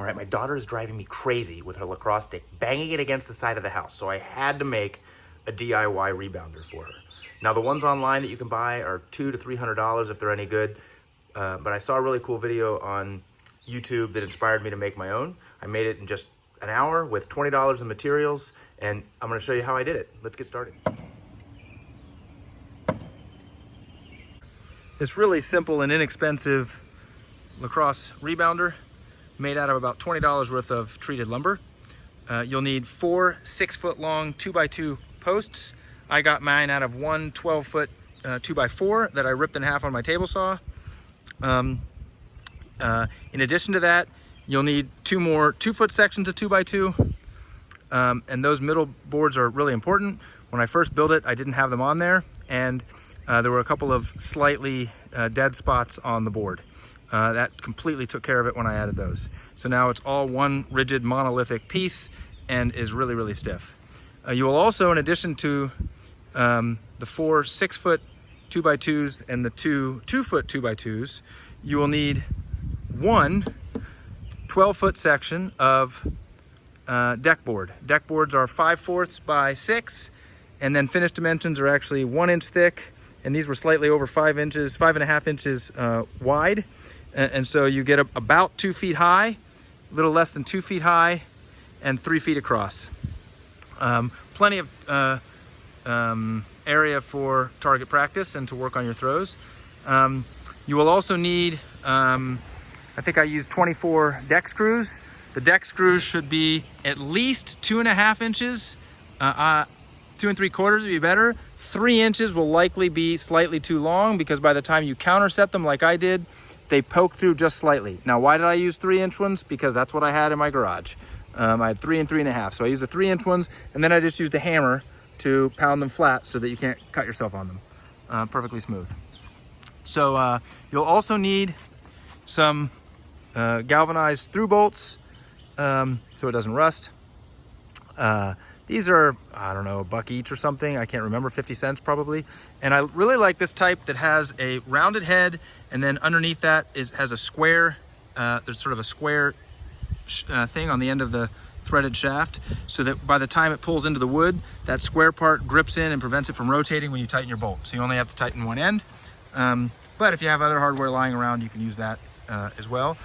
All right, my daughter is driving me crazy with her lacrosse stick, banging it against the side of the house. So I had to make a DIY rebounder for her. Now the ones online that you can buy are $200 to $300 if they're any good. But I saw a really cool video on YouTube that inspired me to make my own. I made it in just an hour with $20 in materials, and I'm gonna show you how I did it. Let's get started. This really simple and inexpensive lacrosse rebounder made out of about $20 worth of treated lumber. You'll need 4 6-foot long 2x2 posts. I got mine out of one 12-foot 2x4 that I ripped in half on my table saw. In addition to that, you'll need 2 more 2-foot sections of 2x2. And those middle boards are really important. When I first built it, I didn't have them on there, and there were a couple of slightly dead spots on the board. That completely took care of it when I added those. So now it's all one rigid monolithic piece and is really, really stiff. You will also, in addition to the 4 6-foot 2x2s and the 2 2-foot 2x2s, you will need one 12-foot section of deck board. Deck boards are 5/4 by 6, and then finished dimensions are actually 1 inch thick, and these were slightly over 5 inches, 5.5 inches wide. And so you get about 2 feet high, a little less than 2 feet high, and 3 feet across. Plenty of area for target practice and to work on your throws. You will also need, I think I used 24 deck screws. The deck screws should be at least 2.5 inches. 2 3/4 would be better. 3 inches will likely be slightly too long, because by the time you counterset them like I did, they poke through just slightly. Now, why did I use 3-inch ones? Because that's what I had in my garage. I had 3 and 3.5. So I used the 3-inch ones, and then I just used a hammer to pound them flat so that you can't cut yourself on them. Perfectly smooth. So you'll also need some galvanized through bolts so it doesn't rust. These are, I don't know, $1 each or something. I can't remember, 50 cents probably. And I really like this type that has a rounded head, and then underneath that has a square, there's sort of a square thing on the end of the threaded shaft, so that by the time it pulls into the wood, that square part grips in and prevents it from rotating when you tighten your bolt. So you only have to tighten one end. But if you have other hardware lying around, you can use that as well.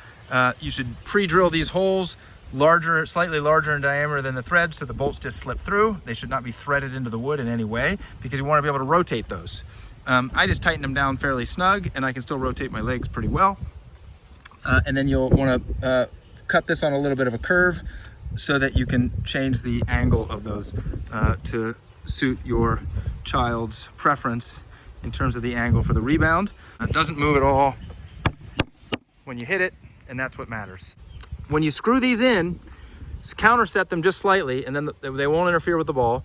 You should pre-drill these holes larger, slightly larger in diameter than the thread, so the bolts just slip through. They should not be threaded into the wood in any way, because you want to be able to rotate those. I just tightened them down fairly snug, and I can still rotate my legs pretty well. And then you'll want to cut this on a little bit of a curve so that you can change the angle of those to suit your child's preference in terms of the angle for the rebound. It doesn't move at all when you hit it, and that's what matters. When you screw these in, counterset them just slightly, and then they won't interfere with the ball.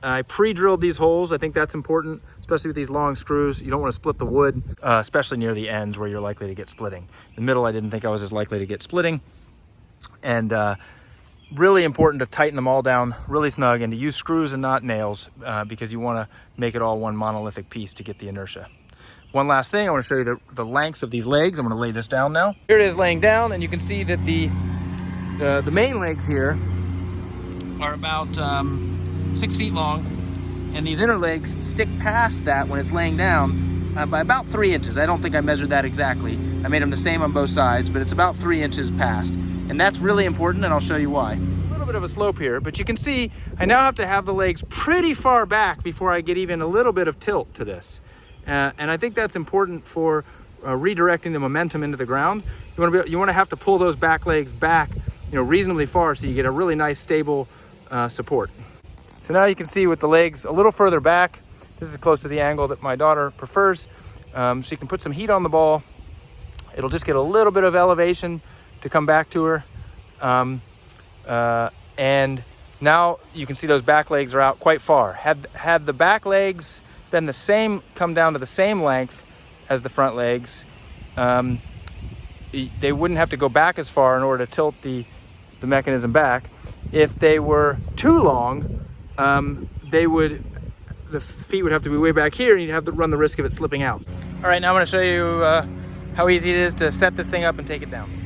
I pre-drilled these holes. I think that's important, especially with these long screws. You don't want to split the wood, especially near the ends where you're likely to get splitting. The middle, I didn't think I was as likely to get splitting. And really important to tighten them all down really snug, and to use screws and not nails, because you want to make it all one monolithic piece to get the inertia. One last thing, I want to show you the lengths of these legs. I'm going to lay this down now. Here it is laying down, and you can see that the main legs here are about 6 feet long, and these inner legs stick past that when it's laying down by about 3 inches. I don't think I measured that exactly. I made them the same on both sides, but it's about 3 inches past. And that's really important, and I'll show you why. A little bit of a slope here, but you can see I now have to have the legs pretty far back before I get even a little bit of tilt to this. And I think that's important for redirecting the momentum into the ground. You want to have to pull those back legs back, reasonably far, so you get a really nice stable support. So now you can see with the legs a little further back, this is close to the angle that my daughter prefers. So you can put some heat on the ball. It'll just get a little bit of elevation to come back to her. And now you can see those back legs are out quite far. Had the back legs been the same, come down to the same length as the front legs, they wouldn't have to go back as far in order to tilt the mechanism back. If they were too long, the feet would have to be way back here, and you'd have to run the risk of it slipping out. All right, now I'm going to show you how easy it is to set this thing up and take it down.